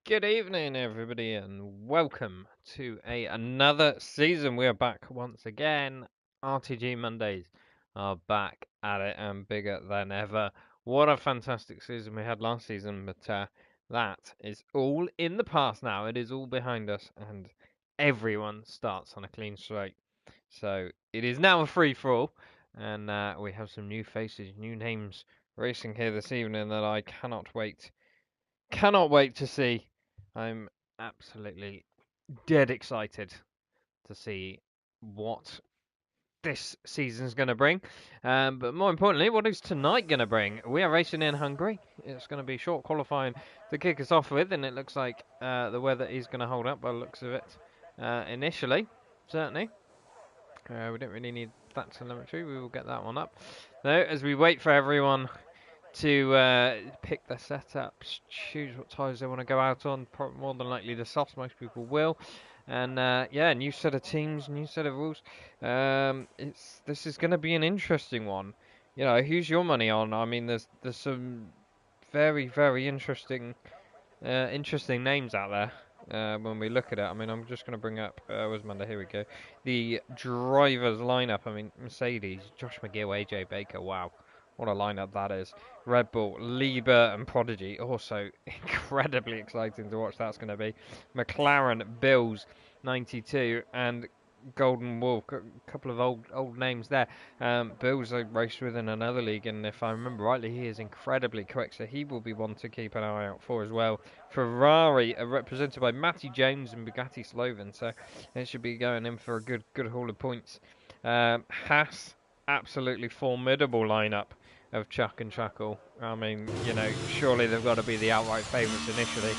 Good evening, everybody, and welcome to another season. We are back once again. RTG Mondays are back at it and bigger than ever. What a fantastic season we had last season, but that is all in the past now. It is all behind us, and everyone starts on a clean slate. So it is now a free for all, and we have some new faces, new names racing here this evening that I cannot wait to see. I'm absolutely dead excited to see what this season's going to bring. But more importantly, what is tonight going to bring? We are racing in Hungary. It's going to be short qualifying to kick us off with, and it looks like the weather is going to hold up by the looks of it initially, certainly. We don't really need that telemetry. We will get that one up. Though, as we wait for everyone to pick their setups, choose what tyres they want to go out on. More than likely the softs, most people will. And yeah, new set of teams, new set of rules. This is going to be an interesting one. You know, who's your money on? I mean, there's some very interesting names out there. When we look at it, I mean, I'm just going to bring up, where's Monday? Here we go. The drivers lineup. I mean, Mercedes, Josh McGill, AJ Baker. Wow, what a lineup that is. Red Bull, Lieber, and Prodigy. Also incredibly exciting to watch. That's going to be McLaren, Bills, 92, and Golden Wolf. A couple of old names there. Bills I raced with in another league, and if I remember rightly, he is incredibly quick, so he will be one to keep an eye out for as well. Ferrari are represented by Matty Jones and Bugatti Sloven, so it should be going in for a good haul of points. Haas, absolutely formidable lineup of Chuck and Chuckle. I mean, you know, surely they've got to be the outright favourites initially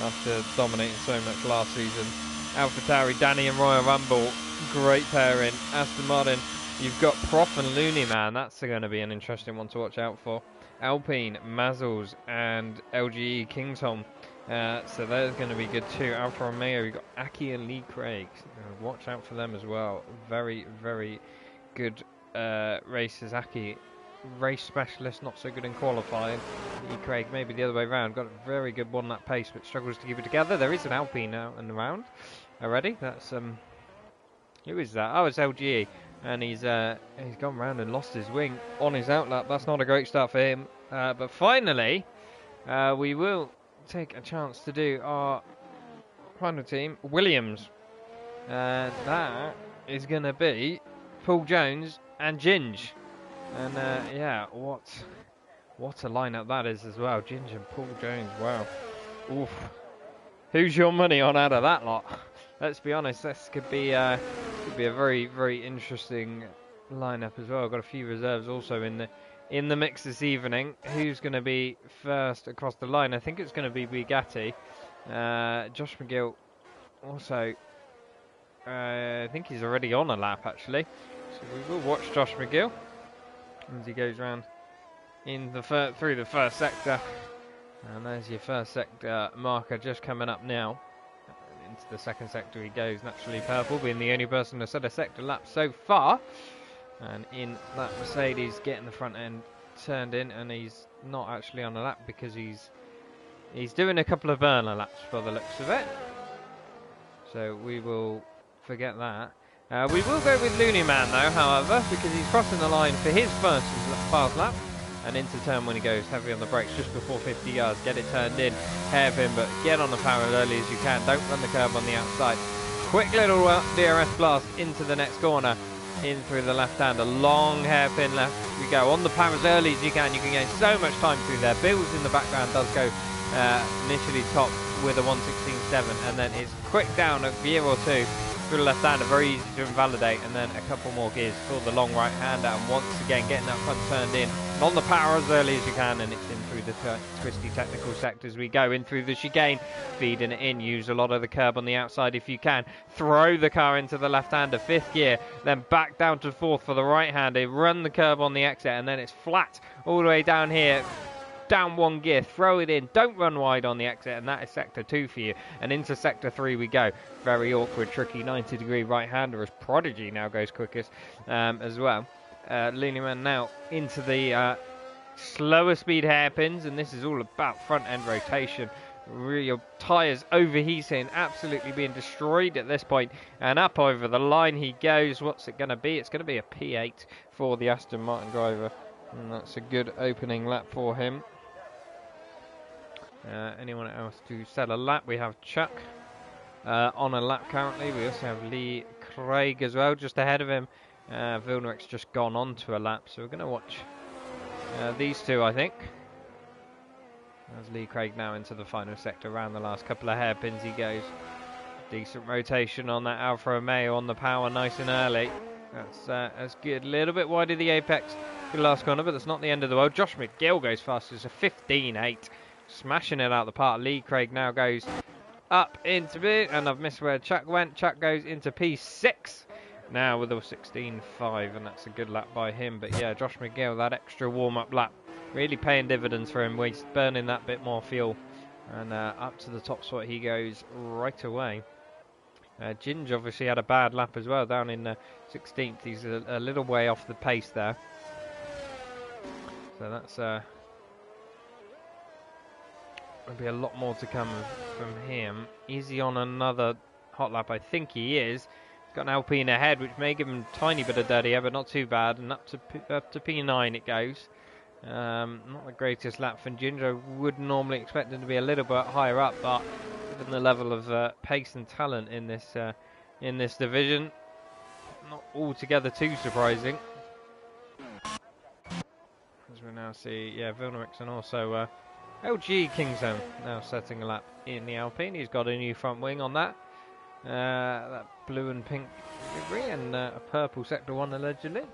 after dominating so much last season. AlphaTauri, Danny and Royal Rumble, great pairing. Aston Martin, you've got Prof and Looney Man. That's going to be an interesting one to watch out for. Alpine, Mazzles, and LGE Kingsholm. So they're going to be good too. Alfa Romeo, you've got Aki and Lee Craig. Watch out for them as well. Very good races. Aki, race specialist, not so good in qualifying. Lee Craig, maybe the other way around. Got a very good one-lap pace, but struggles to keep it together. There is an Alpine out and around already. That's who is that? Oh, it's LGE, and he's gone round and lost his wing on his outlap. That's not a great start for him. But finally, we will take a chance to do our final team, Williams. That is going to be Paul Jones and Ginge. And yeah, what a lineup that is as well. Ginge and Paul Jones, wow. Oof. Who's your money on out of that lot? Let's be honest, this could be a very interesting lineup as well. I've got a few reserves also in the mix this evening. Who's going to be first across the line? I think it's going to be Bugatti. Josh McGill also, I think he's already on a lap actually. So we will watch Josh McGill as he goes round in through the first sector. And there's your first sector marker just coming up now. And into the second sector he goes, naturally purple, being the only person to set a sector lap so far. And in that Mercedes, getting the front end turned in, and he's not actually on a lap because he's doing a couple of burner laps for the looks of it. So we will forget that. We will go with Looney Man though, however, because he's crossing the line for his first fast lap. And into turn when he goes heavy on the brakes just before 50 yards. Get it turned in, hairpin, but get on the power as early as you can. Don't run the curb on the outside. Quick little DRS blast into the next corner, in through the left hand. A long hairpin left. We go on the power as early as you can. You can gain so much time through there. Bills in the background does go initially top with a 1:16.7, and then it's quick down a gear or two through the left hander, very easy to invalidate, and then a couple more gears for the long right hander, and once again getting that front turned in and on the power as early as you can, and it's in through the twisty technical sectors. We go in through the chicane, feeding it in, use a lot of the curb on the outside if you can, throw the car into the left hander, fifth gear, then back down to fourth for the right hander, run the curb on the exit, and then it's flat all the way down here. Down one gear, throw it in, don't run wide on the exit, and that is sector 2 for you. And into sector 3 we go. Very awkward, tricky 90-degree right-hander as Prodigy now goes quickest as well. Looney Man now into the slower speed hairpins, and this is all about front end rotation. Your tyres overheating, absolutely being destroyed at this point. And up over the line he goes. What's it going to be? It's going to be a P8 for the Aston Martin driver. And that's a good opening lap for him. Anyone else to set a lap? We have Chuck on a lap currently. We also have Lee Craig as well, just ahead of him. Villeneuve's just gone on to a lap, so we're going to watch these two, I think. As Lee Craig now into the final sector, around the last couple of hairpins he goes. Decent rotation on that Alfa Romeo on the power, nice and early. That's good. A little bit wide of the apex for the last corner, but that's not the end of the world. Josh McGill goes fast. It's a 15.8. Smashing it out the park. Lee Craig now goes up into it, and I've missed where Chuck went. Chuck goes into P6 now with a 16.5, and that's a good lap by him. But yeah, Josh McGill, that extra warm-up lap, really paying dividends for him. He's burning that bit more fuel, and up to the top spot he goes right away. Ginge obviously had a bad lap as well, down in 16th. He's a little way off the pace there. So that's there'll be a lot more to come from him. Is he on another hot lap? I think he is. He's got an Alpine ahead, which may give him a tiny bit of dirty air, but not too bad. And up to P9 it goes. Not the greatest lap for Ginger. Would normally expect him to be a little bit higher up, but given the level of pace and talent in this division, not altogether too surprising. As we now see, yeah, Villeneuve and also LG Kingston now setting a lap in the Alpine. He's got a new front wing on that. That blue and pink livery, and a purple Sector 1 allegedly. Not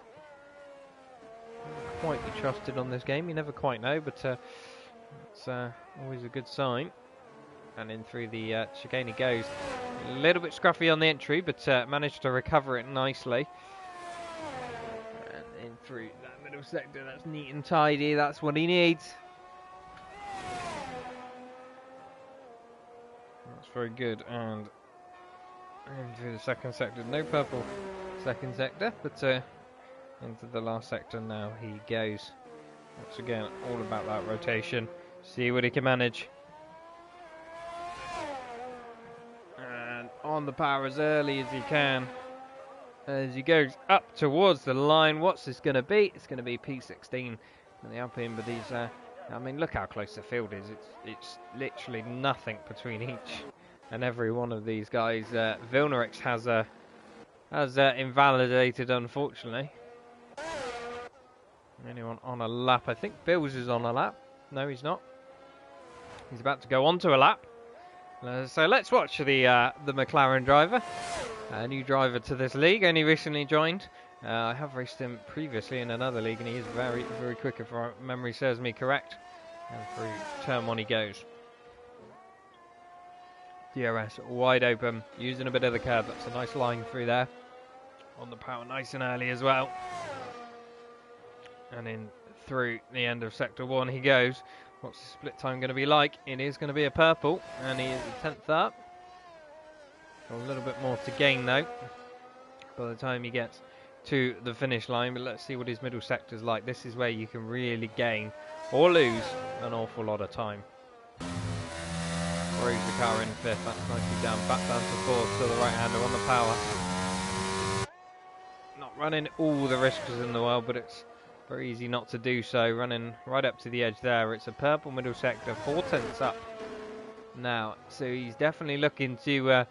quite be trusted on this game, you never quite know, but it's always a good sign. And in through the chicane he goes. A little bit scruffy on the entry, but managed to recover it nicely. And in through that middle sector, that's neat and tidy, that's what he needs. That's very good. And into the second sector, no purple second sector, but into the last sector now he goes. Once again, all about that rotation. See what he can manage. And on the power as early as he can. As he goes up towards the line, what's this going to be? It's going to be P16 in the Alpine, but these, I mean, look how close the field is. It's literally nothing between each and every one of these guys. Villeneuve has invalidated, unfortunately. Anyone on a lap? I think Bills is on a lap. No, he's not. He's about to go onto a lap. So let's watch the McLaren driver. A new driver to this league, only recently joined. I have raced him previously in another league, and he is very, very quick if my memory serves me correct. And through turn 1 he goes. DRS wide open, using a bit of the curb. That's a nice line through there. On the power, nice and early as well. And in through the end of Sector 1 he goes. What's the split time going to be like? It is going to be a purple, and he is 10th up. Got a little bit more to gain though by the time he gets to the finish line, but let's see what his middle sector's like. This is where you can really gain or lose an awful lot of time. Throws the car in 5th, that's nicely down, back down to 4th to the right hander on the power. Not running all the risks in the world, but it's very easy not to do so. Running right up to the edge there. It's a purple middle sector, 4/10 up now, so he's definitely looking to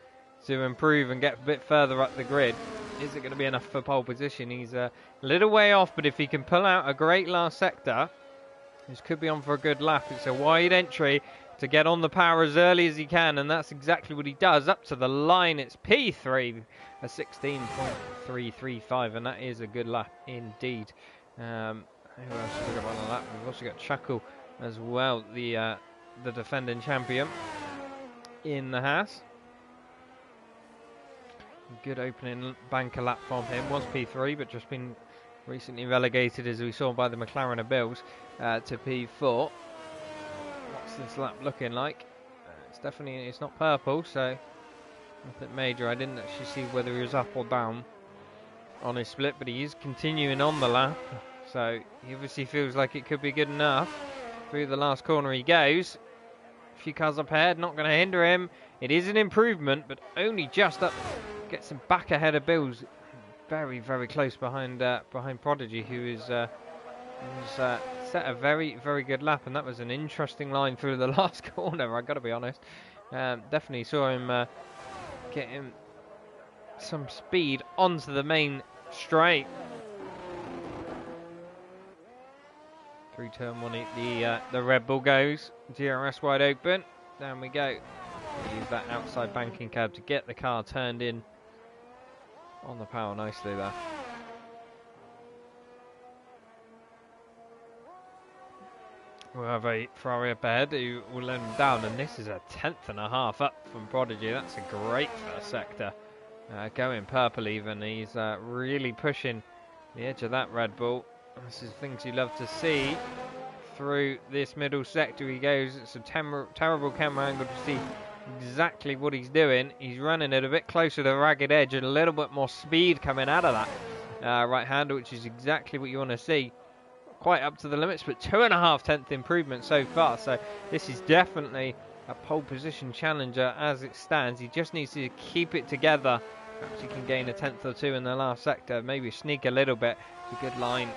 improve and get a bit further up the grid. Is it going to be enough for pole position? He's a little way off, but if he can pull out a great last sector, this could be on for a good lap. It's a wide entry to get on the power as early as he can, and that's exactly what he does. Up to the line, it's P3, a 16.335, and that is a good lap indeed. Who else have we got on the lap? We've also got Chuckle as well, the defending champion in the Haas. Good opening banker lap from him. Was P3, but just been recently relegated, as we saw by the McLaren of Bills, to P4. What's this lap looking like? It's not purple, so nothing major. I didn't actually see whether he was up or down on his split, but he is continuing on the lap, so he obviously feels like it could be good enough. Through the last corner he goes. few cars up ahead, not going to hinder him. It is an improvement, but only just up. Gets him back ahead of Bills. Very, very close behind Prodigy, who is set a very, very good lap, and that was an interesting line through the last corner. I've got to be honest. Definitely saw him getting some speed onto the main straight. Through turn one, the Red Bull goes. DRS wide open. Down we go. Use that outside banking cab to get the car turned in on the power nicely there. We'll have a Ferrari up ahead who will let him down, and this is a 10th up from Prodigy. That's a great first sector. Going purple even. He's really pushing the edge of that Red Bull. This is things you love to see. Through this middle sector he goes. It's a terrible camera angle to see exactly what he's doing. He's running it a bit closer to the ragged edge and a little bit more speed coming out of that right hander, which is exactly what you want to see. Quite up to the limits, but 2.5 improvement so far. So this is definitely a pole position challenger as it stands. He just needs to keep it together. Perhaps he can gain a 10th or 2 in the last sector. Maybe sneak a little bit. It's a good line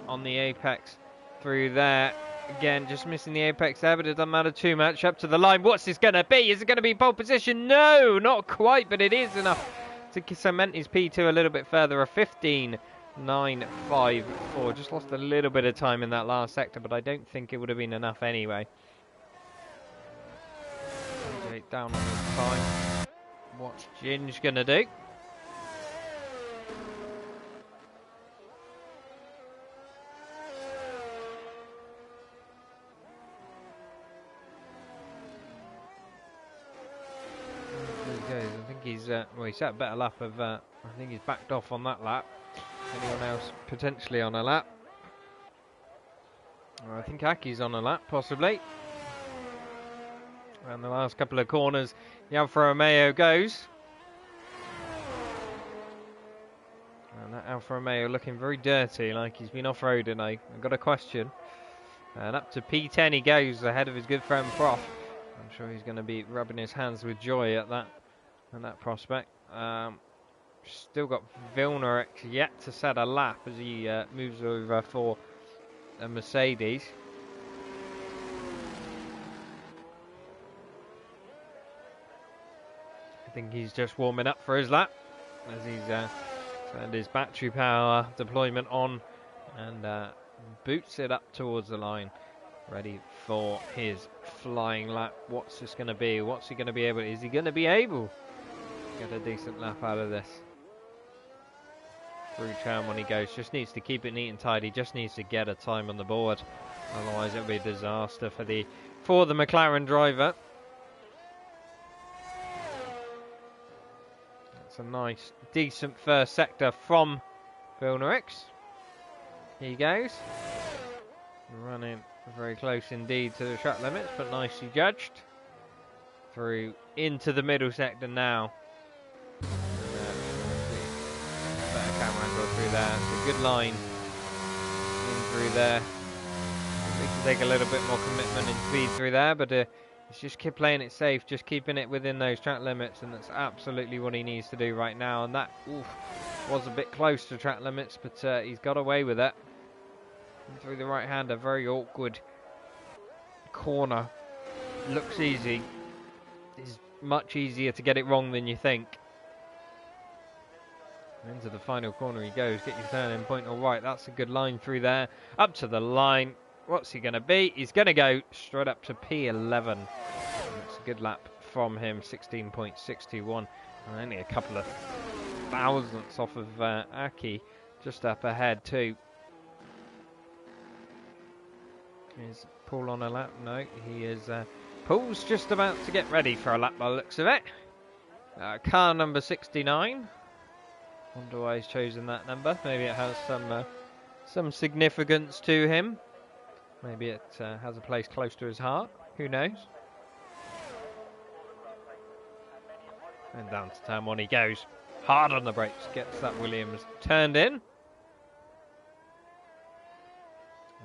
on the apex through there. Again, just missing the apex there, but it doesn't matter too much. Up to the line. What's this going to be? Is it going to be pole position? No, not quite, but it is enough to cement his P2 a little bit further. A 15.954. Just lost a little bit of time in that last sector, but I don't think it would have been enough anyway. Down on his time. What's Ginge going to do? I think he's well, he set a better lap of I think he's backed off on that lap. Anyone else potentially on a lap? I think Aki's on a lap possibly. And the last couple of corners, the Alfa Romeo goes. And that Alfa Romeo looking very dirty, like he's been off-roading. I've got a question. And up to P10 he goes, ahead of his good friend Prof. I'm sure he's going to be rubbing his hands with joy at that prospect. Still got Vilnarek yet to set a lap as he moves over for a Mercedes. I think he's just warming up for his lap as he's turned his battery power deployment on and boots it up towards the line, ready for his flying lap. What's this going to be? What's he going to be able? Is he going to be able to get a decent lap out of this? Through turn when he goes, just needs to keep it neat and tidy. Just needs to get a time on the board, otherwise it'll be a disaster for the McLaren driver. That's a nice, decent first sector from Vilnarek. Here he goes, running very close indeed to the track limits, but nicely judged. Through into the middle sector now. Better camera angle through there. It's a good line in through there. We can take a little bit more commitment and speed through there, but it's just keep playing it safe, just keeping it within those track limits, and that's absolutely what he needs to do right now. And that was a bit close to track limits, but he's got away with it. And through the right hander, very awkward corner. Looks easy. It's much easier to get it wrong than you think. Into the final corner he goes. Get your turning point all right. That's a good line through there. Up to the line. What's he going to be? He's going to go straight up to P11. That's a good lap from him. 16.61. And only a couple of thousandths off of Aki. Just up ahead too. Is Paul on a lap? No, he is. Paul's just about to get ready for a lap by the looks of it. Car number 69. Wonder why he's chosen that number. Maybe it has some significance to him. Maybe it has a place close to his heart. Who knows? And down to turn one he goes. Hard on the brakes. Gets that Williams turned in.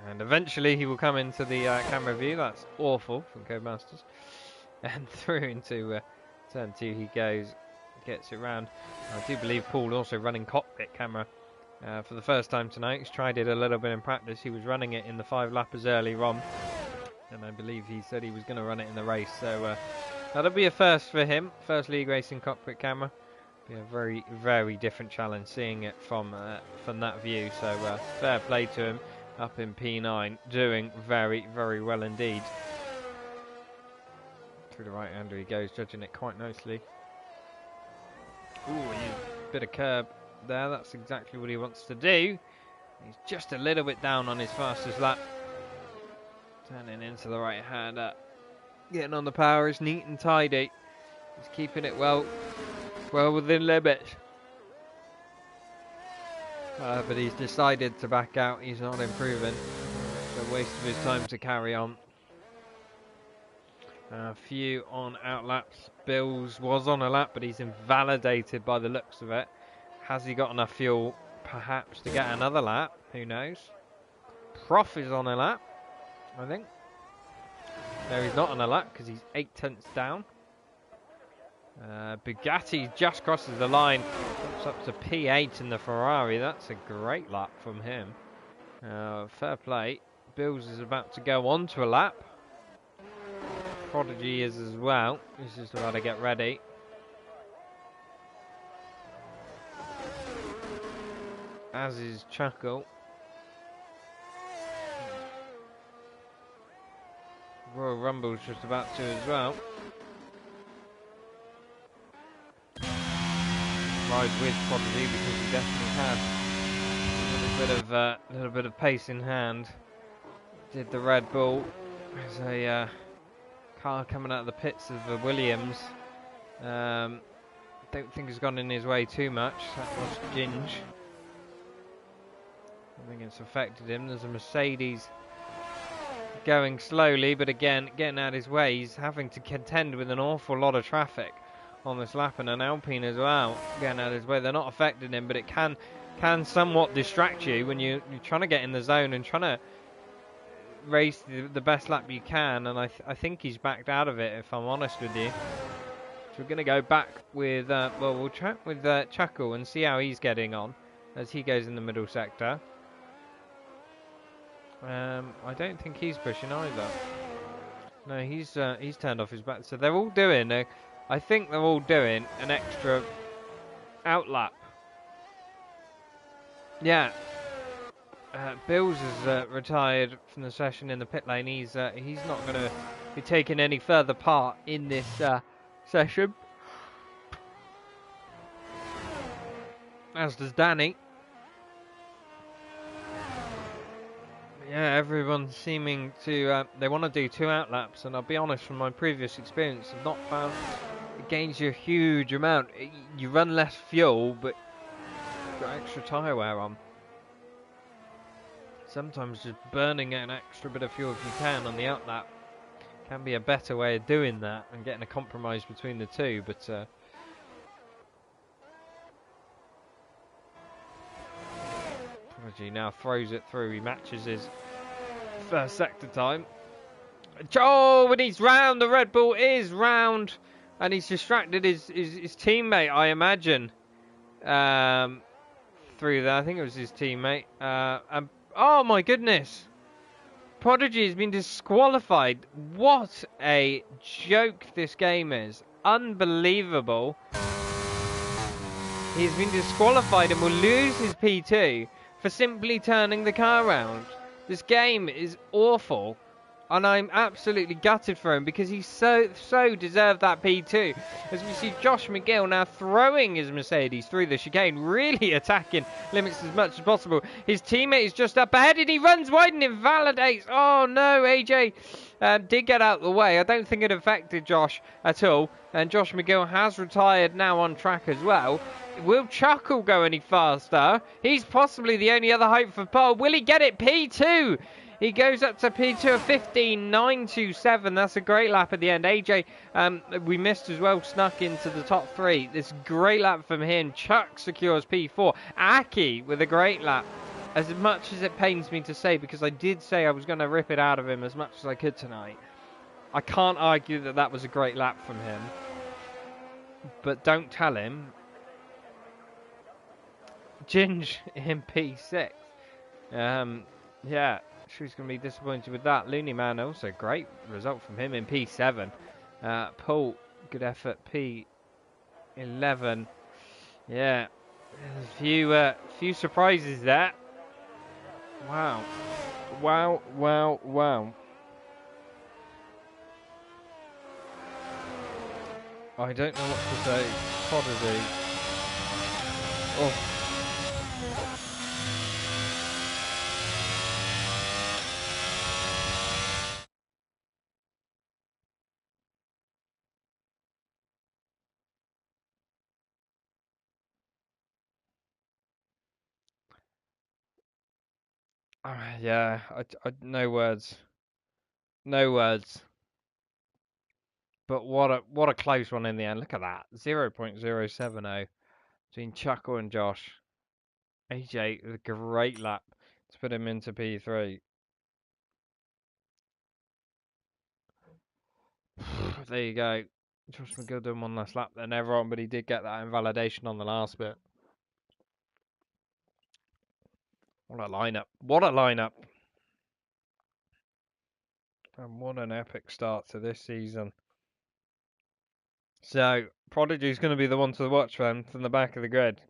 And eventually he will come into the camera view. That's awful from Codemasters. And through into turn 2 he goes, gets it round. I do believe Paul also running cockpit camera for the first time tonight. He's tried it a little bit in practice. He was running it in the 5 lappers earlier on, and I believe he said he was going to run it in the race. So that'll be a first for him. First league racing cockpit camera. Be a very, very different challenge seeing it from that view. So fair play to him up in P9, doing very, very well indeed. Through the right hander he goes, judging it quite nicely. Ooh, bit of curb there. That's exactly what he wants to do. He's just a little bit down on his fastest lap. Turning into the right hander. Getting on the power is neat and tidy. He's keeping it well within limits. But he's decided to back out. He's not improving. It's a waste of his time to carry on. A few on outlaps. Bills was on a lap, but he's invalidated by the looks of it. Has he got enough fuel, perhaps, to get another lap? Who knows? Prof is on a lap, I think. No, he's not on a lap because he's 8 tenths down. Bugatti just crosses the line. It's up to P8 in the Ferrari. That's a great lap from him. Fair play. Bills is about to go on to a lap. Prodigy is as well. He's just about to get ready. As is Chuckle. Royal Rumble's just about to as well. Ride with Prodigy because he definitely had a little bit of pace in hand. Did the Red Bull. There's a car coming out of the pits of the Williams. Don't think it's gone in his way too much. That was Ginge. I think it's affected him. There's a Mercedes going slowly, but again, getting out of his way. He's having to contend with an awful lot of traffic on this lap, and an Alpine as well, getting out of his way. They're not affecting him, but it can somewhat distract you when you're trying to get in the zone and trying to race the best lap you can, and I think he's backed out of it, if I'm honest with you. So we're going to go back with, we'll chat with Chuckle and see how he's getting on as he goes in the middle sector. I don't think he's pushing either. No, he's turned off his back. So they're all doing, I think they're all doing an extra outlap. Yeah. Bills is retired from the session in the pit lane. He's not going to be taking any further part in this session. As does Danny. Yeah, everyone's seeming to they want to do 2 outlaps, and I'll be honest, from my previous experience, I've not found it gains you a huge amount. You run less fuel, but you've got extra tyre wear on. Sometimes just burning an extra bit of fuel if you can on the outlap can be a better way of doing that and getting a compromise between the two, but Prodigy now throws it through. He matches his first sector time. Oh, and he's round. The Red Bull is round, and he's distracted his teammate, I imagine, through there. I think it was his teammate. And oh my goodness, Prodigy has been disqualified. What a joke this game is. Unbelievable. He's been disqualified and will lose his P2 for simply turning the car around. This game is awful, and I'm absolutely gutted for him because he so deserved that P2. As we see Josh McGill now throwing his Mercedes through the chicane, really attacking limits as much as possible. His teammate is just up ahead and he runs wide and invalidates. Oh no, AJ did get out of the way. I don't think it affected Josh at all, and Josh McGill has retired now on track as well. Will Chuckle go any faster? He's possibly the only other hope for pole. Will he get it? P2! He goes up to P2 of 15.927. That's a great lap at the end. AJ, we missed as well, snuck into the top 3. This great lap from him. Chuck secures P4. Aki with a great lap as much as it pains me to say, because I did say I was going to rip it out of him as much as I could tonight, I can't argue that that was a great lap from him. But don't tell him. Ginge in P6. Yeah, she's going to be disappointed with that. Looney Man, also great result from him in P7. Paul, good effort, P11. Yeah, there's a few surprises there. Wow. Wow, wow, wow. I don't know what to say. Prodigy. Oh. Yeah, no words. No words. But what a close one in the end. Look at that. 0.070 between Chuckle and Josh. AJ with a great lap to put him into P3. There you go. Josh McGill doing one last lap then everyone, but he did get that invalidation on the last bit. What a lineup. What a lineup. And what an epic start to this season. So, Prodigy's going to be the one to watch then from the back of the grid.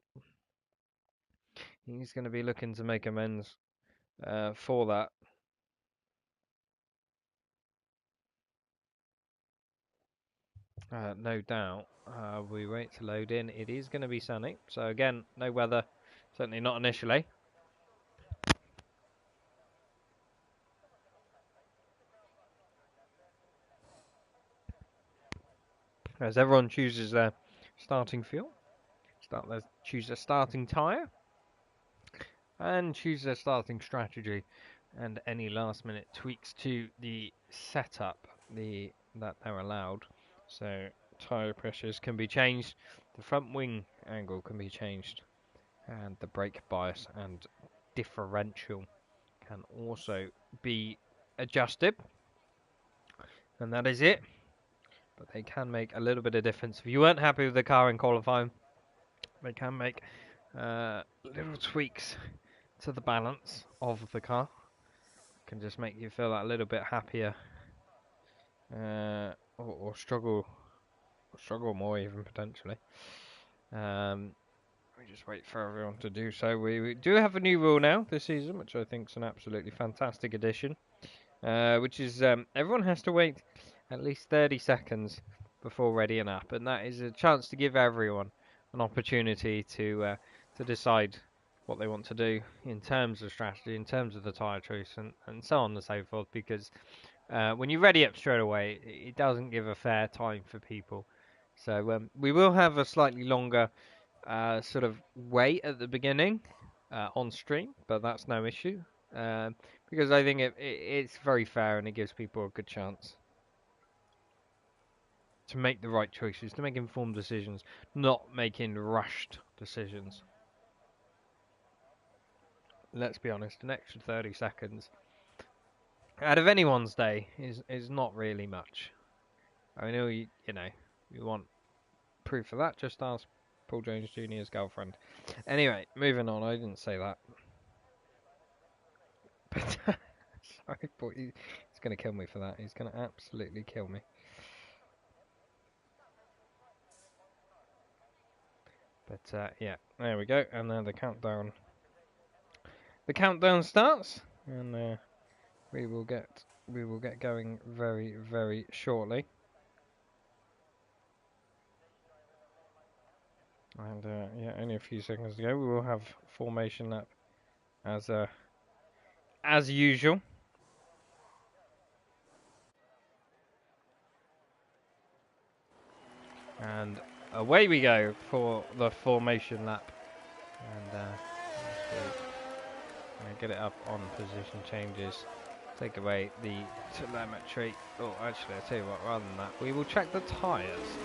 He's going to be looking to make amends for that. No doubt. We wait to load in. It is going to be sunny. So again, no weather. Certainly not initially. As everyone chooses their starting fuel. Choose their starting tyre. And choose their starting strategy. And any last minute tweaks to the setup that they're allowed. So tyre pressures can be changed. The front wing angle can be changed. And the brake bias and differential can also be adjusted, and that is it. But they can make a little bit of difference. If you weren't happy with the car in qualifying, they can make little tweaks to the balance of the car. Can just make you feel that a little bit happier, or struggle more even potentially. We just wait for everyone to do so. We do have a new rule now this season, which I think is an absolutely fantastic addition. Which is everyone has to wait at least 30 seconds before readying up, and that is a chance to give everyone an opportunity to decide what they want to do in terms of strategy, in terms of the tyre choice, and so on and so forth, because when you ready up straight away, it doesn't give a fair time for people. So we will have a slightly longer sort of wait at the beginning on stream, but that's no issue. Because I think it's very fair and it gives people a good chance to make the right choices, to make informed decisions, not making rushed decisions. Let's be honest, an extra 30 seconds out of anyone's day is not really much. I know you want proof of that, just ask Paul Jones Jr.'s girlfriend. Anyway, moving on, I didn't say that. But sorry, boy, he's going to kill me for that. He's going to absolutely kill me. But yeah, there we go. And then the countdown starts, and we will get going very, very shortly. And yeah, only a few seconds to go. We will have formation lap as usual. And away we go for the formation lap. And get it up on position changes. Take away the telemetry. Oh, actually, I'll tell you what, rather than that, we will check the tyres.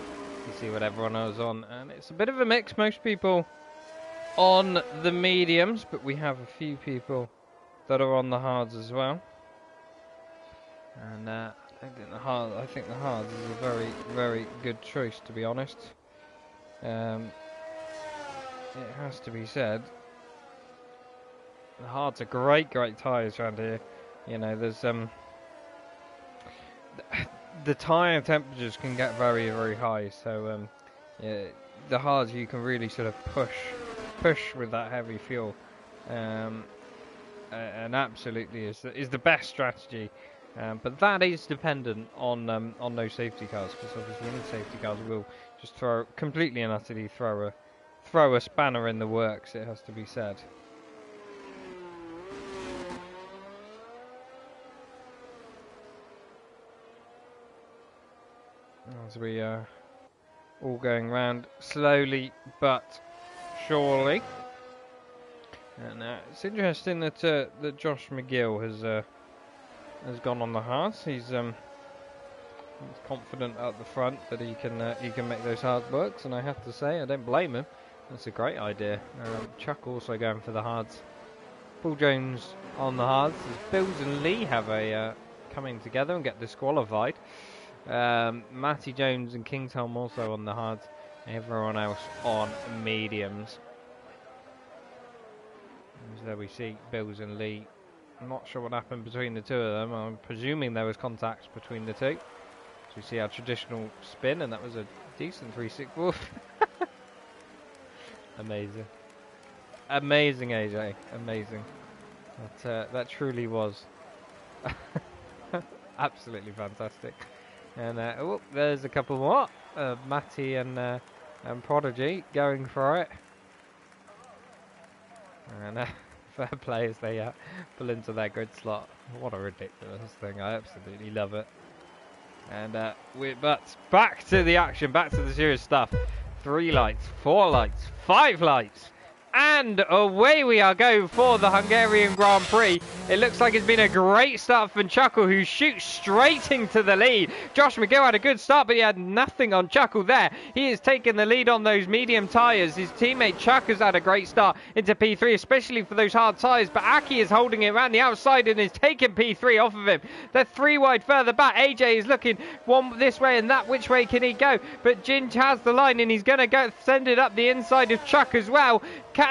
You see what everyone else on, and it's a bit of a mix. Most people on the mediums, but we have a few people that are on the hards as well. And I think the hards is a very, very good choice, to be honest. It has to be said. The hards are great tyres around here. You know, there's the tyre temperatures can get very, very high. So yeah, the hards you can really sort of push with that heavy fuel, and absolutely is the best strategy. But that is dependent on those safety cars, because obviously any safety cars will just completely and utterly throw a spanner in the works. It has to be said. As we are all going round slowly but surely. And it's interesting that that Josh McGill has gone on the hards. He's confident at the front that he can make those hards work, and I have to say I don't blame him. That's a great idea. Chuck also going for the hards. Paul Jones on the hards. As Bills and Lee have a coming together and get disqualified. Matty Jones and Kingsholm also on the hards. Everyone else on mediums. As there we see Bills and Lee. I'm not sure what happened between the two of them. I'm presuming there was contact between the two. So we see our traditional spin, and that was a decent 360. Amazing. Amazing, AJ. Amazing. That truly was absolutely fantastic. And oh, there's a couple more. Matty and Prodigy going for it. And fair play as they pull into their grid slot. What a ridiculous thing. I absolutely love it. And but back to the action, back to the serious stuff. 3 lights, 4 lights, 5 lights. And away we are going for the Hungarian Grand Prix. It looks like it's been a great start for Chuckle, who shoots straight into the lead. Josh McGill had a good start, but he had nothing on Chuckle there. He has taken the lead on those medium tyres. His teammate Chuck has had a great start into P3, especially for those hard tyres. But Aki is holding it around the outside and is taking P3 off of him. They're 3 wide further back. AJ is looking one this way and that. Which way can he go? But Ginge has the line, and he's going to send it up the inside of Chuck as well.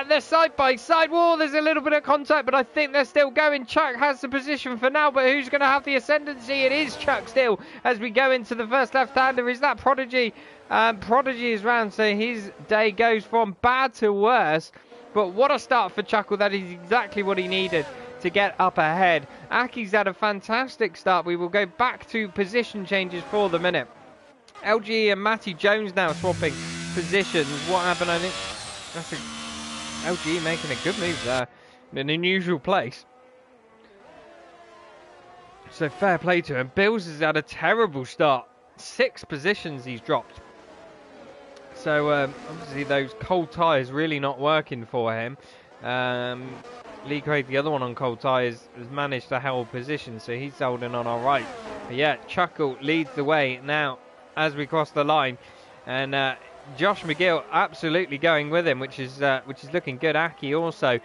They're side by side. Whoa, there's a little bit of contact, but I think they're still going. Chuck has the position for now, but who's going to have the ascendancy? It is Chuck still as we go into the first left-hander. Is that Prodigy? Prodigy is round, so his day goes from bad to worse. But what a start for Chuckle. That is exactly what he needed to get up ahead. Aki's had a fantastic start. We will go back to position changes for the minute. LG and Matty Jones now swapping positions. What happened? I think that's LG making a good move there in an unusual place. So fair play to him. Bills has had a terrible start. 6 positions he's dropped. So obviously those cold tyres really not working for him. Lee Craig, the other one on cold tyres, has managed to hold position, so he's holding on all right. But yeah, Chuckle leads the way now as we cross the line. And Josh McGill absolutely going with him, which is looking good. Aki also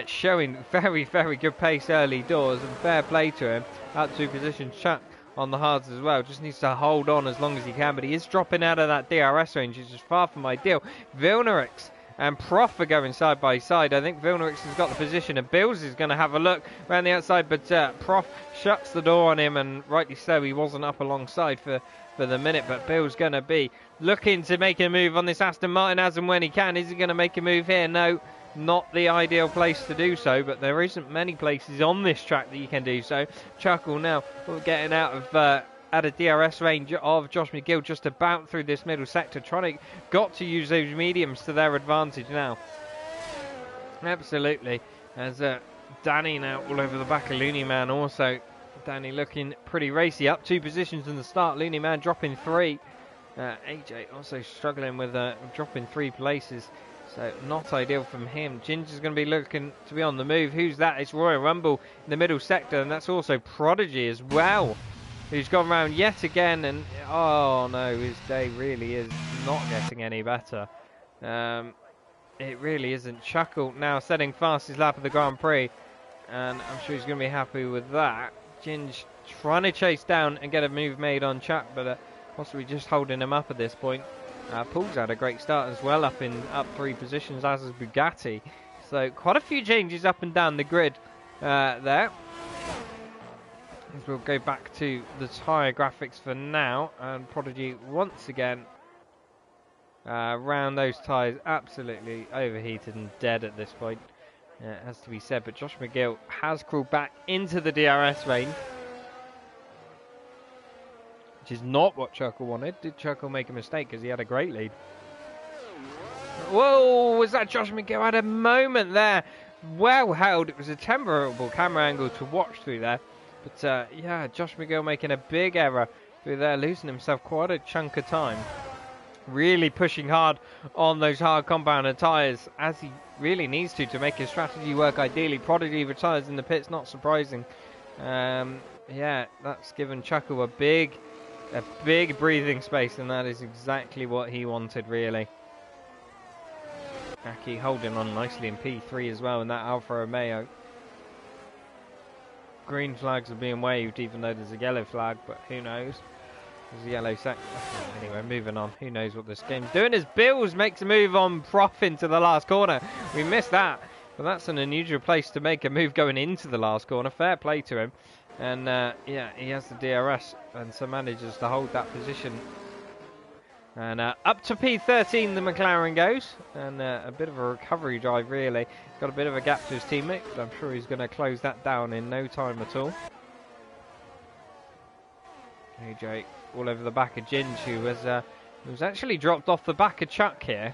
showing very, very good pace early doors, and fair play to him. Up to position. Chuck on the hards as well, just needs to hold on as long as he can, but he is dropping out of that DRS range, which is far from ideal. Vilnerix and Prof are going side by side. I think Vilnerix has got the position, and Bills is going to have a look around the outside, but Prof shuts the door on him, and rightly so. He wasn't up alongside for the minute, but Bill's going to be looking to make a move on this Aston Martin as and when he can. Is he going to make a move here? No, not the ideal place to do so, but there isn't many places on this track that you can do so. Chuckle now getting out of at a DRS range of Josh McGill, just about through this middle sector, got to use those mediums to their advantage now. Absolutely. As Danny now all over the back of Looney Man also. Danny looking pretty racy, up 2 positions in the start. Looney Man dropping 3. AJ also struggling with dropping 3 places, so not ideal from him. Ginger's going to be looking to be on the move. Who's that? It's Royal Rumble in the middle sector, and that's also Prodigy as well, who's gone round yet again, and oh no, his day really is not getting any better. It really isn't. Chuckle now setting fastest lap of the Grand Prix, and I'm sure he's going to be happy with that. Ginge trying to chase down and get a move made on Chuck, but possibly just holding him up at this point. Paul's had a great start as well, up 3 positions, as is Bugatti. So quite a few changes up and down the grid there. As we'll go back to the tyre graphics for now, and Prodigy once again round those tyres, absolutely overheated and dead at this point. It has to be said, but Josh McGill has crawled back into the DRS range, which is not what Chuckle wanted. Did Chuckle make a mistake because he had a great lead? Whoa, was that Josh McGill? Had a moment there. Well held. It was a terrible camera angle to watch through there. But yeah, Josh McGill making a big error through there, losing himself quite a chunk of time. Really pushing hard on those hard compounder tyres, as he really needs to make his strategy work ideally. Prodigy retires in the pits, not surprising. Yeah, that's given Chuckle a big breathing space, and that is exactly what he wanted, really. Aki holding on nicely in P3 as well in that Alfa Romeo. Green flags are being waved even though there's a yellow flag, but who knows? There's a yellow sector. Anyway, moving on. Who knows what this game's doing as Bills makes a move on Prof into the last corner. We missed that, but that's an unusual place to make a move going into the last corner. Fair play to him. And yeah, he has the DRS and so manages to hold that position. And up to P13 the McLaren goes, and a bit of a recovery drive really. He's got a bit of a gap to his teammate, but I'm sure he's going to close that down in no time at all. AJ all over the back of Ginge, who was actually dropped off the back of Chuck here.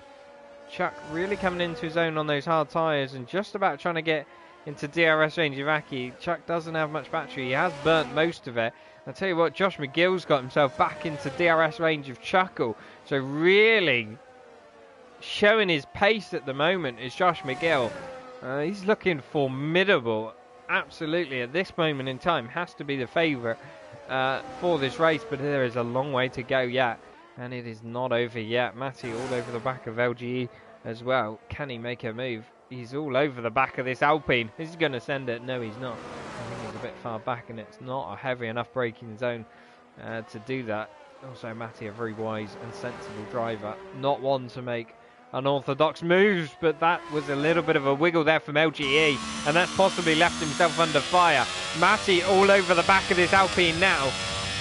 Chuck really coming into his own on those hard tyres and just about trying to get into DRS range of Aki. Chuck doesn't have much battery, he has burnt most of it. I'll tell you what, Josh McGill's got himself back into DRS range of Chuckle. So really showing his pace at the moment is Josh McGill. He's looking formidable. Absolutely, at this moment in time, has to be the favourite for this race. But there is a long way to go yet. And it is not over yet. Matty all over the back of LGE as well. Can he make a move? He's all over the back of this Alpine. Is he going to send it? No, he's not. I think he's a bit far back and it's not a heavy enough braking zone to do that. Also, Matty, a very wise and sensible driver. Not one to make unorthodox moves, but that was a little bit of a wiggle there from LGE, and that's possibly left himself under fire. Matty all over the back of this Alpine now.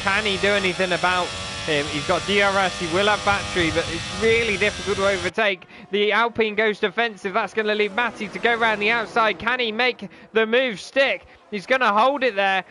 Can he do anything about him? He's got DRS, he will have battery, but it's really difficult to overtake. The Alpine goes defensive. That's going to leave Matty to go around the outside. Can he make the move stick? He's going to hold it there.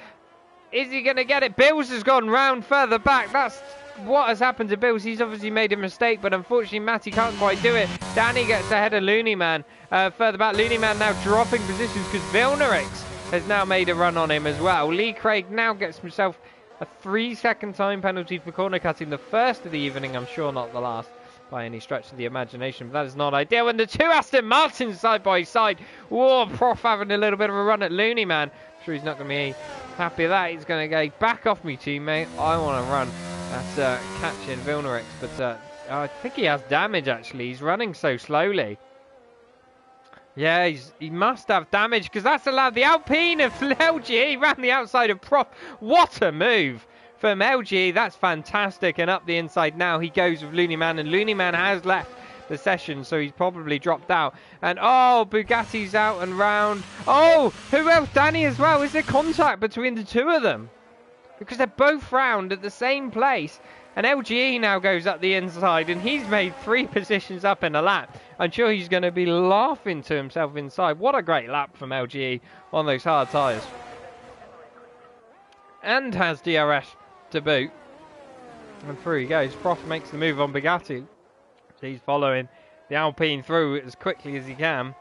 Is he going to get it? Bills has gone round further back. That's what has happened to Bills. He's obviously made a mistake, but unfortunately Matty can't quite do it. Danny gets ahead of Looney Man further back. Looney Man now dropping positions because Vilnerix has now made a run on him as well. Lee Craig now gets himself a 3-second time penalty for corner cutting. The first of the evening, I'm sure not the last by any stretch of the imagination, but that is not ideal. And the two Aston Martins side by side. Whoa, Prof having a little bit of a run at Looney Man. I'm sure he's not going to be happy with that. He's going to go, back off me, teammate. I want to run. That's catching Vilnerix, but I think he has damage actually. He's running so slowly. Yeah, he must have damage because that's allowed the Alpine of LGE round the outside of Prof. What a move from LGE. That's fantastic. And up the inside now he goes with Looney Man, and Looney Man has left the session, so he's probably dropped out. And oh, Bugatti's out and round. Oh, who else? Danny as well. Is there contact between the two of them? Because they're both round at the same place. And LGE now goes up the inside, and he's made 3 positions up in a lap. I'm sure he's going to be laughing to himself inside. What a great lap from LGE on those hard tyres. And has DRS to boot. And through he goes. Prof makes the move on Bugatti. So he's following the Alpine through as quickly as he can.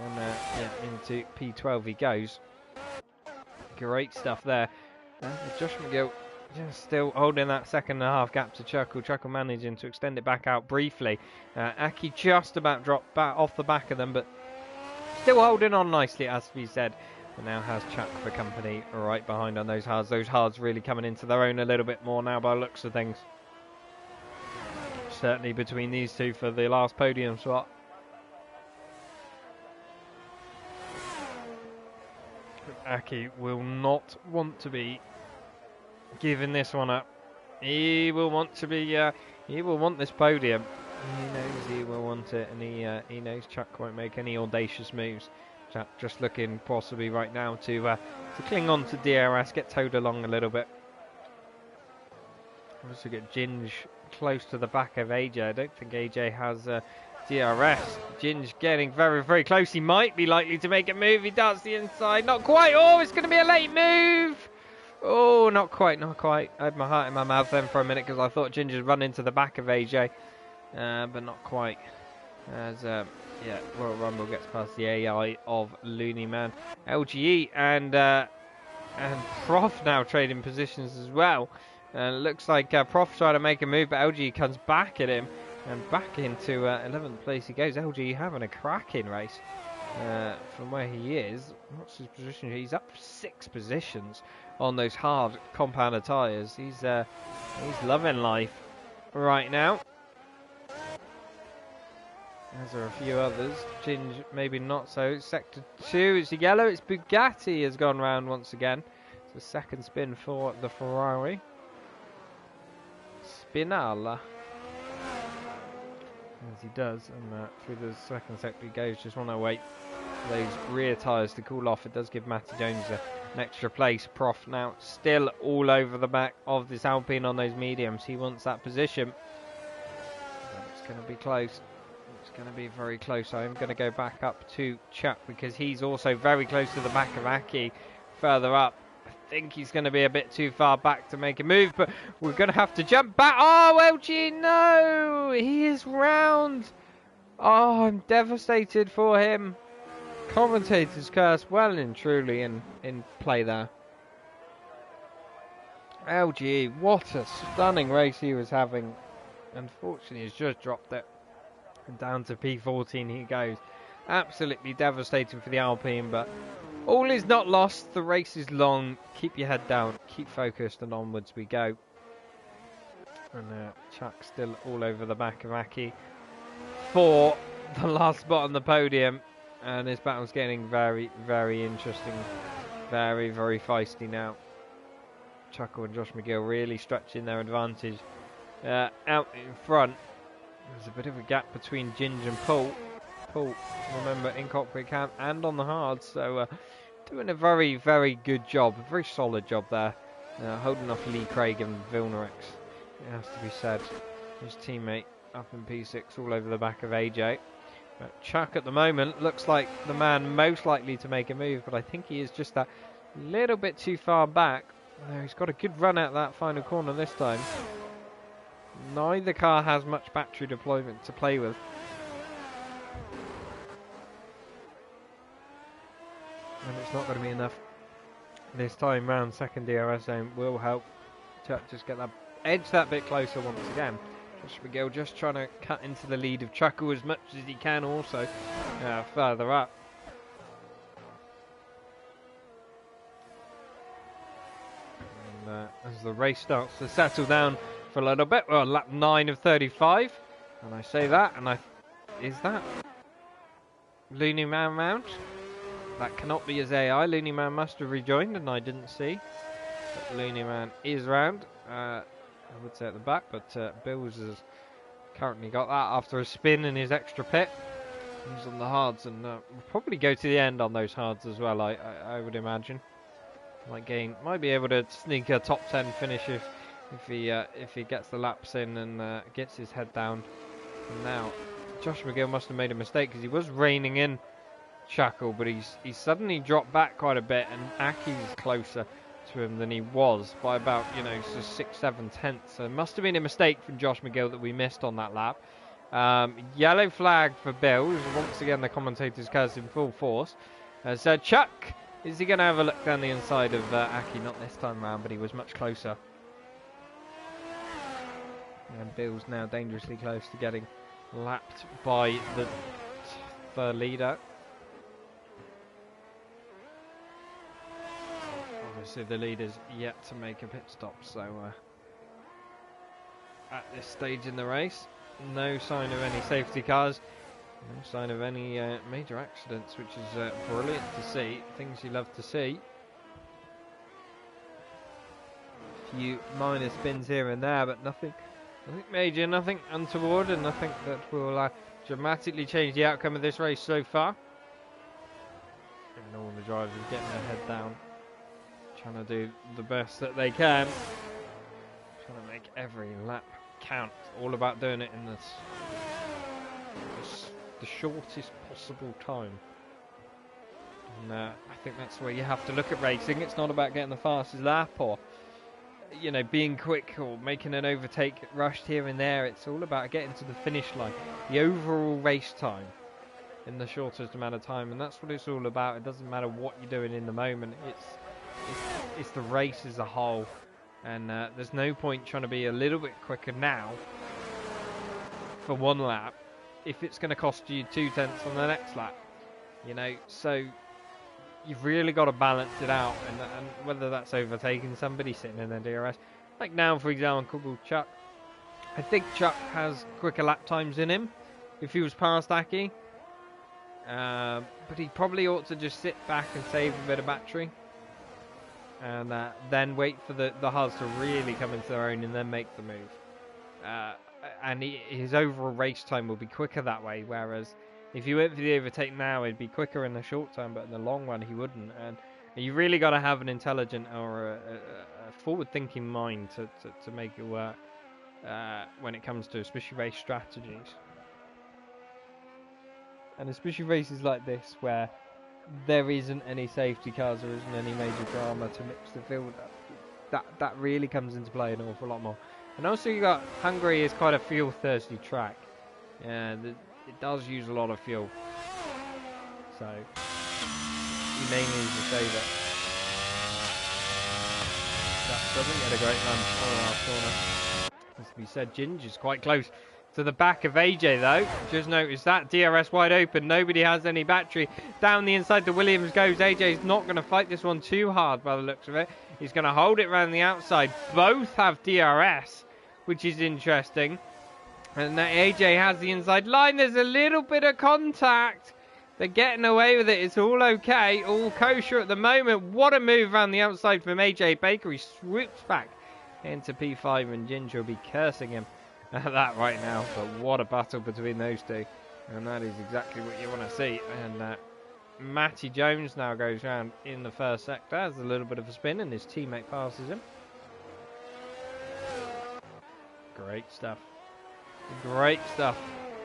And yeah, into P12 he goes. Great stuff there. Josh McGill just still holding that 2.5 gap to Chuckle. Chuckle managing to extend it back out briefly. Aki just about dropped back off the back of them, but still holding on nicely, as we said. And now has Chuck for company right behind on those hards. Those hards really coming into their own a little bit more now by the looks of things. Certainly between these two for the last podium spot. Aki will not want to be giving this one up. He will want to be. He will want this podium. He knows he will want it, and he knows Chuck won't make any audacious moves. Chuck just looking possibly right now to cling on to DRS, get towed along a little bit. Also get Ginge close to the back of AJ. I don't think AJ has DRS. Ginge getting very, very close. He might be likely to make a move. He does the inside. Not quite. Oh, it's going to be a late move. Oh, not quite, not quite. I had my heart in my mouth then for a minute because I thought Ginge had run into the back of AJ. But not quite. As, yeah, Royal Rumble gets past the AI of Looney Man. LGE and Prof now trading positions as well. Looks like Prof trying to make a move, but LGE comes back at him. And back into 11th place he goes. LGE having a cracking race from where he is. What's his position? He's up 6 positions on those hard compounder tyres. He's loving life right now. As are a few others. Ginge maybe not so. Sector 2, it's yellow. It's Bugatti has gone round once again. It's a second spin for the Ferrari. Spinala. As he does, and through the second sector he goes. Just want to wait for those rear tyres to cool off. It does give Matty Jones an extra place. Prof now still all over the back of this Alpine on those mediums. He wants that position. But it's going to be close. It's going to be very close. I'm going to go back up to Chuck because he's also very close to the back of Aki. Further up. I think he's going to be a bit too far back to make a move, but we're going to have to jump back. Oh, LG, no! He is round. Oh, I'm devastated for him. Commentator's curse well and truly in play there. LG, what a stunning race he was having. Unfortunately, he's just dropped it. And down to P14 he goes. Absolutely devastating for the Alpine, but all is not lost. The race is long. Keep your head down. Keep focused, and onwards we go. And Chuck still all over the back of Aki for the last spot on the podium. And this battle's getting very, very interesting. Very, very feisty now. Chuckle and Josh McGill really stretching their advantage out in front. There's a bit of a gap between Ginge and Paul. Paul, remember, in cockpit camp and on the hard, so doing a very, very good job, a very solid job there, holding off Lee Craig and Vilnarex, it has to be said. His teammate up in P6 all over the back of AJ. But Chuck at the moment looks like the man most likely to make a move, but I think he is just that little bit too far back. No, he's got a good run out that final corner this time. Neither car has much battery deployment to play with. And it's not going to be enough this time round. Second DRS zone will help Chuck just get that edge that bit closer once again. Josh McGill just trying to cut into the lead of Chuckle as much as he can also further up. And as the race starts to settle down for a little bit, well, lap 9 of 35, and I say that, and is that Looney Man round? That cannot be his AI. Looney Man must have rejoined, and I didn't see. But Looney Man is round. I would say at the back, but Bills has currently got that after a spin in his extra pit. He's on the hards, and will probably go to the end on those hards as well. I would imagine. Might be able to sneak a top 10 finish if he gets the laps in and gets his head down. And now Josh McGill must have made a mistake because he was reining in Chuckle, but he's suddenly dropped back quite a bit, and Aki's closer to him than he was by about 6-7 tenths. So it must have been a mistake from Josh McGill that we missed on that lap. Yellow flag for Bills. Once again, the commentator's curse in full force. So Chuck, is he going to have a look down the inside of Aki? Not this time round, but he was much closer. And Bill's now dangerously close to getting lapped by the leader. Obviously the leader's yet to make a pit stop, so at this stage in the race, no sign of any safety cars, no sign of any major accidents, which is brilliant to see, things you love to see. few minor spins here and there, but nothing major, nothing untoward, and nothing that will dramatically change the outcome of this race so far. And all the drivers getting their head down, trying to do the best that they can, trying to make every lap count. It's all about doing it in the shortest possible time. And I think that's where you have to look at racing. It's not about getting the fastest lap or, you know, being quick or making an overtake rushed here and there. It's all about getting to the finish line, the overall race time in the shortest amount of time, and that's what it's all about. It doesn't matter what you're doing in the moment. It's the race as a whole, and there's no point trying to be a little bit quicker now for one lap if it's going to cost you 2/10 on the next lap, you know. So you've really got to balance it out, and whether that's overtaking somebody sitting in their DRS, like now for example Chuck. I think Chuck has quicker lap times in him if he was past Aki. But he probably ought to just sit back and save a bit of battery, and then wait for the Haas to really come into their own and then make the move. And his overall race time will be quicker that way, whereas if you went for the overtake now, it'd be quicker in the short term, but in the long run he wouldn't. And you really got to have an intelligent or a forward-thinking mind to make it work when it comes to especially race strategies. And especially races like this where there isn't any safety cars, there isn't any major drama to mix the field up. That really comes into play an awful lot more. And also you got Hungary is quite a fuel thirsty track. It does use a lot of fuel. So you may need to save it. That doesn't get a great run on the last corner. As we said, Ginger's quite close to the back of AJ though. Just notice that DRS wide open, nobody has any battery. Down the inside the Williams goes. AJ's not going to fight this one too hard by the looks of it. He's going to hold it around the outside. Both have DRS, which is interesting. And AJ has the inside line. There's a little bit of contact. They're getting away with it. It's all okay, all kosher at the moment. What a move around the outside from AJ Baker. He swoops back into P5 and Ginger will be cursing him at that right now. But what a battle between those two, and that is exactly what you want to see. And Matty Jones now goes round in the first sector, has a little bit of a spin, and his teammate passes him. Great stuff, great stuff,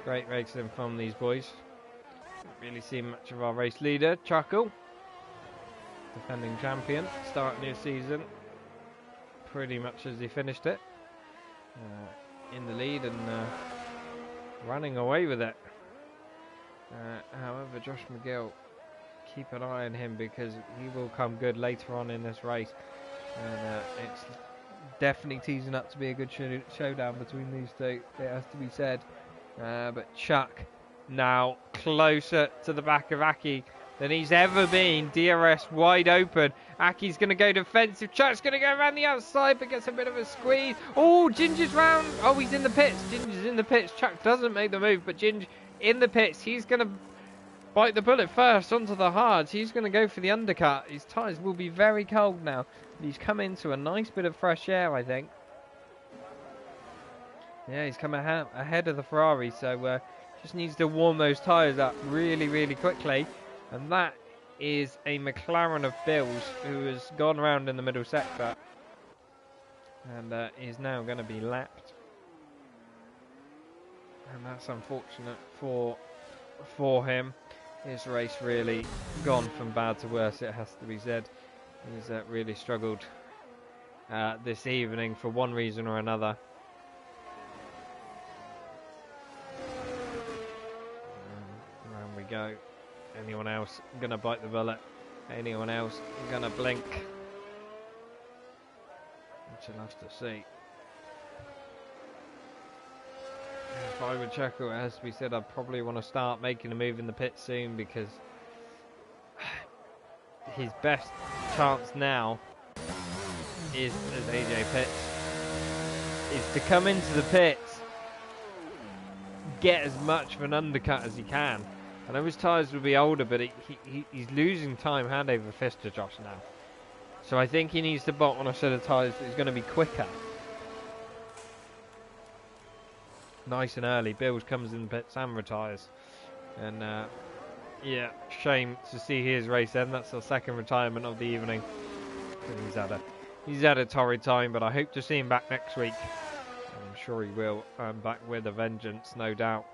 great racing from these boys. Don't really see much of our race leader Chuckle, defending champion, starting his season pretty much as he finished it. In the lead and running away with it. However, Josh McGill, keep an eye on him because he will come good later on in this race. And it's definitely teasing up to be a good showdown between these two, it has to be said. But Chuck now closer to the back of Aki than he's ever been. DRS wide open. Aki's going to go defensive. Chuck's going to go around the outside but gets a bit of a squeeze. Oh, Ginger's round. Oh, he's in the pits. Ginger's in the pits. Chuck doesn't make the move, but Ginger in the pits. He's going to bite the bullet first onto the hards. He's going to go for the undercut. His tyres will be very cold now. He's come into a nice bit of fresh air, I think. Yeah, he's come ahead of the Ferrari, so just needs to warm those tyres up really, really quickly. And that is a McLaren of Bill's who has gone around in the middle sector and is now going to be lapped. And that's unfortunate for him. His race really gone from bad to worse, it has to be said. He's really struggled this evening for one reason or another. Around we go. Anyone else gonna bite the bullet? Anyone else gonna blink? Which you'll have to see. If I were Checo, it has to be said, I'd probably want to start making a move in the pit soon because his best chance now is as AJ pits is to come into the pits, get as much of an undercut as he can. I know his tyres will be older, but he's losing time hand over fist to Josh now. So I think he needs to bolt on a set of tyres that is going to be quicker. Nice and early. Bills comes in the pits and retires. And yeah, shame to see his race end. That's the second retirement of the evening. And he's had a torrid time, but I hope to see him back next week. I'm sure he will. Back with a vengeance, no doubt.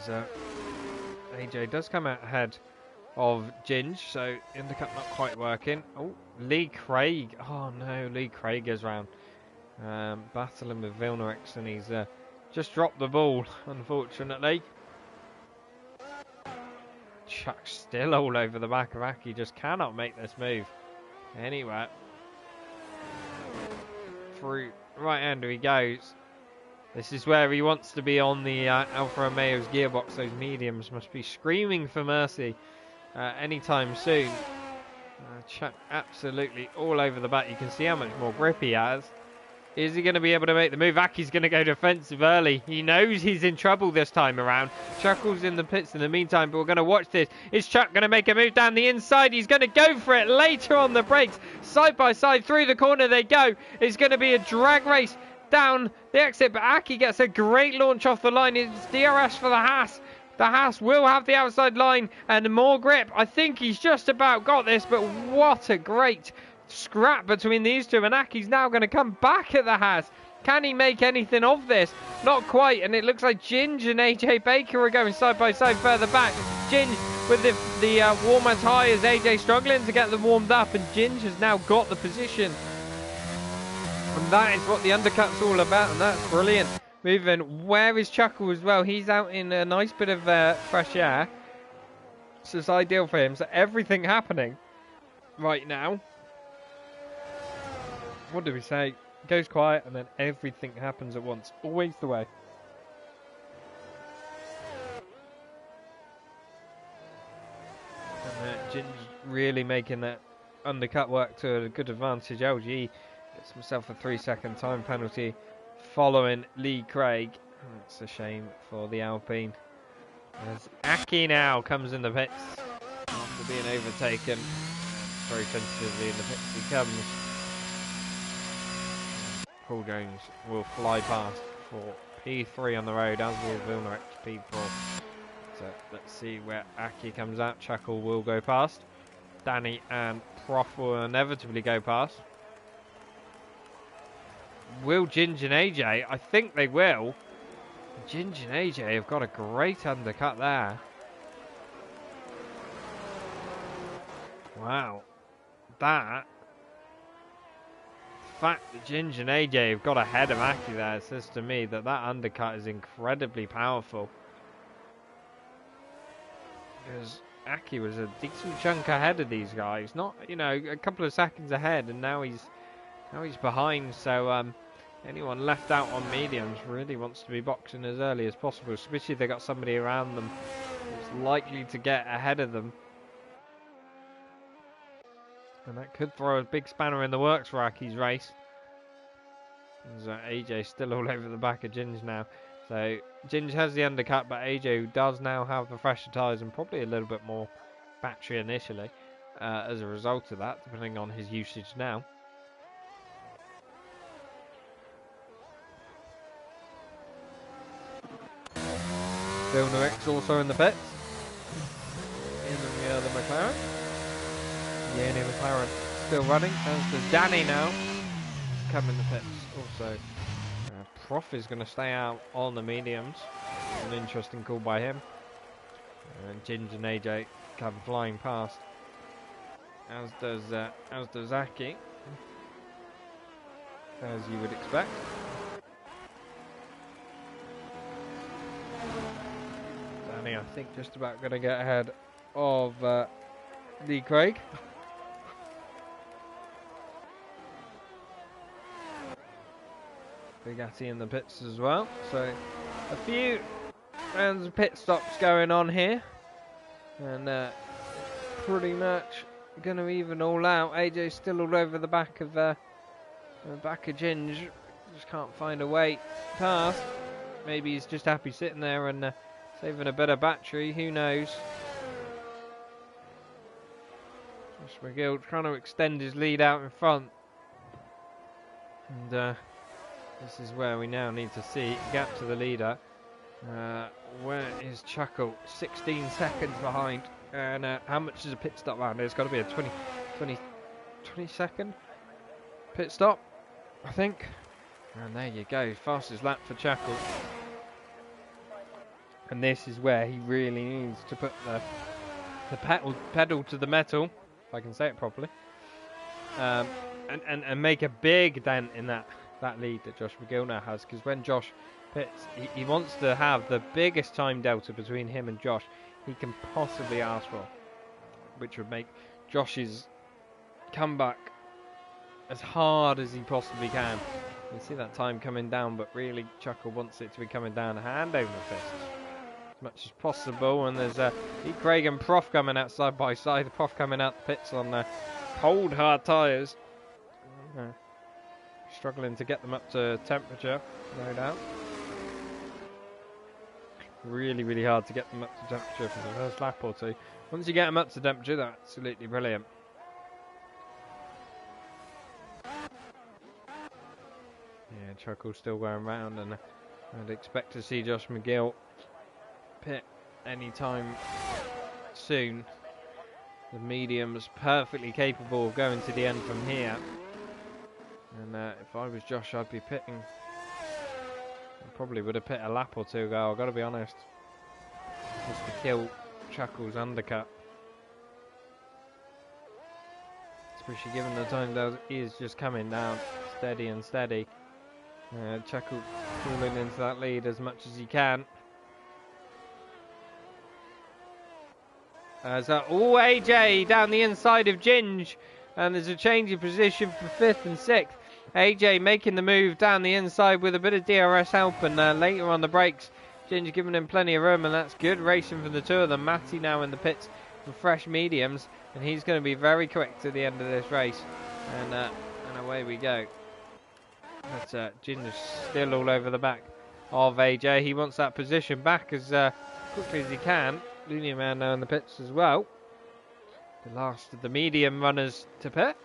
As, AJ does come out ahead of Ginge, so undercut not quite working. Oh, Lee Craig. Oh no, Lee Craig goes round. Battling with Vilnorix, and he's just dropped the ball, unfortunately. Chuck still all over the back of Aki, just cannot make this move anywhere. Through right hander he goes. This is where he wants to be on the Alfa Romeo's gearbox. Those mediums must be screaming for mercy anytime soon. Chuck absolutely all over the back. You can see how much more grip he has. Is he going to be able to make the move? Aki's going to go defensive early. He knows he's in trouble this time around. Chuckle's in the pits in the meantime, but we're going to watch this. Is Chuck going to make a move down the inside? He's going to go for it later on the brakes. Side by side through the corner they go. It's going to be a drag race down the exit, but Aki gets a great launch off the line. It's DRS for the Haas. The Haas will have the outside line and more grip. I think he's just about got this, but what a great scrap between these two, and Aki's now going to come back at the Haas. Can he make anything of this? Not quite, and it looks like Ginge and AJ Baker are going side by side further back. Ginge with the warmer tyres, AJ struggling to get them warmed up, and Ginge has now got the position. And that is what the undercut's all about, and that's brilliant. Moving, where is Chuckle as well? He's out in a nice bit of fresh air. So it's ideal for him. So everything happening right now. What do we say? Goes quiet and then everything happens at once. Always the way. And Ginge really making that undercut work to a good advantage. LG gets himself a 3-second time penalty following Lee Craig. That's a shame for the Alpine. As Aki now comes in the pits after being overtaken. Very tentatively in the pits he comes. Paul Jones will fly past for P3 on the road, as will Vilnorix P4. So let's see where Aki comes out. Chuckle will go past. Danny and Prof will inevitably go past. Will Ginge and AJ? I think they will. Ginge and AJ have got a great undercut there. Wow. That. The fact that Ginge and AJ have got ahead of Aki there says to me that that undercut is incredibly powerful. Because Aki was a decent chunk ahead of these guys. Not, you know, a couple of seconds ahead, and now he's behind. So anyone left out on mediums really wants to be boxing as early as possible, especially if they got somebody around them who's likely to get ahead of them. And that could throw a big spanner in the works for Aki's race. As AJ still all over the back of Ginge now. So Ginge has the undercut, but AJ, who does now have the fresher tyres and probably a little bit more battery initially as a result of that, depending on his usage now. Vilnorix also in the pits. In the rear of the McLaren. Yanni McLaren still running, as does Danny now. Come in the pits also. Prof is going to stay out on the mediums. An interesting call by him. And Ginge and AJ come flying past. As does Aki. As you would expect. Danny, I think, just about going to get ahead of Lee Craig. Bugatti in the pits as well. So a few rounds of pit stops going on here. And pretty much going to even all out. AJ's still all over the back of Ginge. Just can't find a way past. Maybe he's just happy sitting there and saving a bit of battery. Who knows? Josh McGill trying to extend his lead out in front. And this is where we now need to see gap to the leader. Where is Chuckle? 16 seconds behind. And how much is a pit stop around? It's got to be a 20 second pit stop, I think. And there you go, fastest lap for Chuckle. And this is where he really needs to put the pedal to the metal, if I can say it properly, and make a big dent in that lead that Josh McGill now has. Because when Josh pits, he wants to have the biggest time delta between him and Josh he can possibly ask for, which would make Josh's comeback as hard as he possibly can. You see that time coming down, but really Chuckle wants it to be coming down hand over fist as much as possible. And there's Craig and Prof coming out side by side. The Prof coming out the pits on cold hard tyres, struggling to get them up to temperature, no doubt. Really hard to get them up to temperature for the first lap or two. Once you get them up to temperature, they're absolutely brilliant. Yeah, Chuckle still going round, and I'd expect to see Josh McGill pit anytime soon. The medium's perfectly capable of going to the end from here. And if I was Josh, I'd be pitting. I probably would have pit a lap or two ago, I've got to be honest. Just to kill Chuckle's undercut. Especially given the time that is just coming down steady and steady. Chuckle pulling into that lead as much as he can. AJ down the inside of Ginge, and there's a change of position for 5th and 6th. AJ making the move down the inside with a bit of DRS help, and later on the brakes, Ginge giving him plenty of room, and that's good racing from the two of them. Matty now in the pits for fresh mediums, and he's going to be very quick to the end of this race, and away we go. That's Ginge still all over the back of AJ. He wants that position back as quickly as he can. Looney Man now in the pits as well. The last of the medium runners to pit.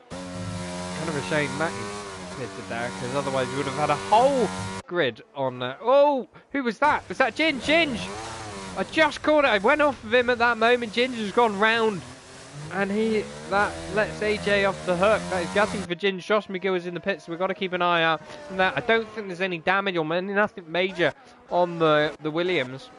Kind of a shame Matty pitted there, because otherwise we would have had a whole grid on there. Oh, who was that? Was that Ginge? Ginge! I just caught it. I went off of him at that moment. Ginge has gone round. And that lets AJ off the hook. That is gutting for Ginge. Josh McGill is in the pits, so we've got to keep an eye out on that. I don't think there's any damage or nothing major on the Williams.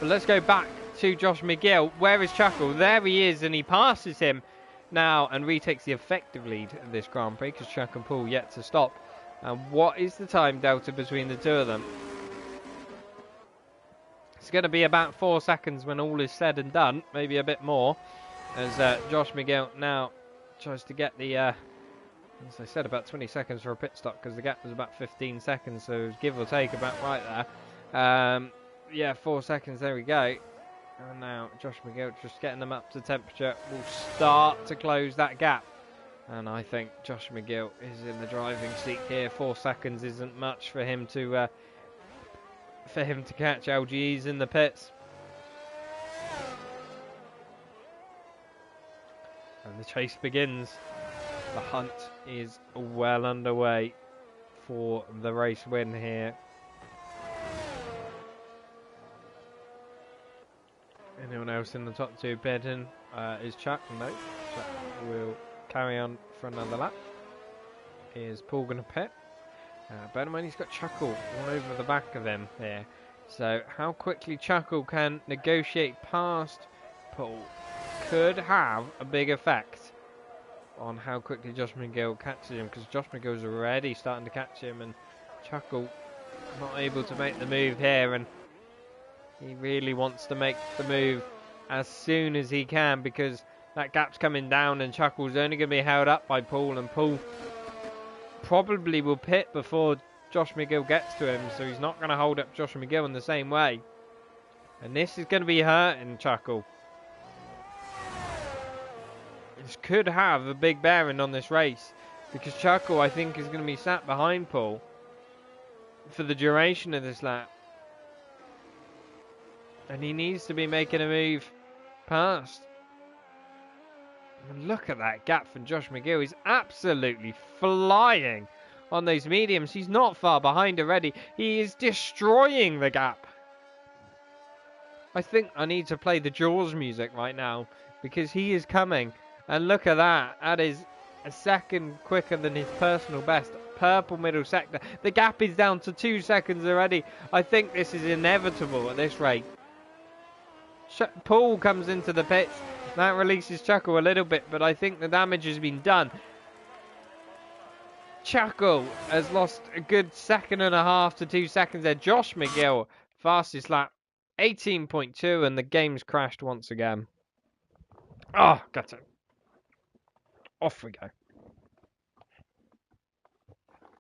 But let's go back to Josh McGill. Where is Chuckle? There he is, and he passes him now and retakes the effective lead of this Grand Prix, because Chuck and Paul yet to stop. And what is the time delta between the two of them? It's going to be about 4 seconds when all is said and done, maybe a bit more, as Josh McGill now tries to get the, as I said, about 20 seconds for a pit stop, because the gap was about 15 seconds, so it was give or take about right there. Yeah, 4 seconds, there we go. And now Josh McGill just getting them up to temperature will start to close that gap. And I think Josh McGill is in the driving seat here. 4 seconds isn't much for him to catch LGEs in the pits. And the chase begins. The hunt is well underway for the race win here. Anyone else in the top two pitting? Is Chuck? No. Chuck will carry on for another lap. Is Paul going to pit? Bear in mind he's got Chuckle all over the back of him here. So how quickly Chuckle can negotiate past Paul could have a big effect on how quickly Josh McGill catches him, because Josh McGill's already starting to catch him, and Chuckle not able to make the move here, and he really wants to make the move as soon as he can, because that gap's coming down and Chuckle's only going to be held up by Paul, and Paul probably will pit before Josh McGill gets to him, so he's not going to hold up Josh McGill in the same way. And this is going to be hurting Chuckle. This could have a big bearing on this race, because Chuckle, I think, is going to be sat behind Paul for the duration of this lap. And he needs to be making a move past. And look at that gap from Josh McGill. He's absolutely flying on those mediums. He's not far behind already. He is destroying the gap. I think I need to play the Jaws music right now because he is coming. And look at that. That is a second quicker than his personal best. Purple middle sector. The gap is down to 2 seconds already. I think this is inevitable at this rate. Paul comes into the pits. That releases Chuckle a little bit, but I think the damage has been done. Chuckle has lost a good 1.5 to 2 seconds there. Josh McGill, fastest lap, 18.2, and the game's crashed once again. Oh, got it. Off we go.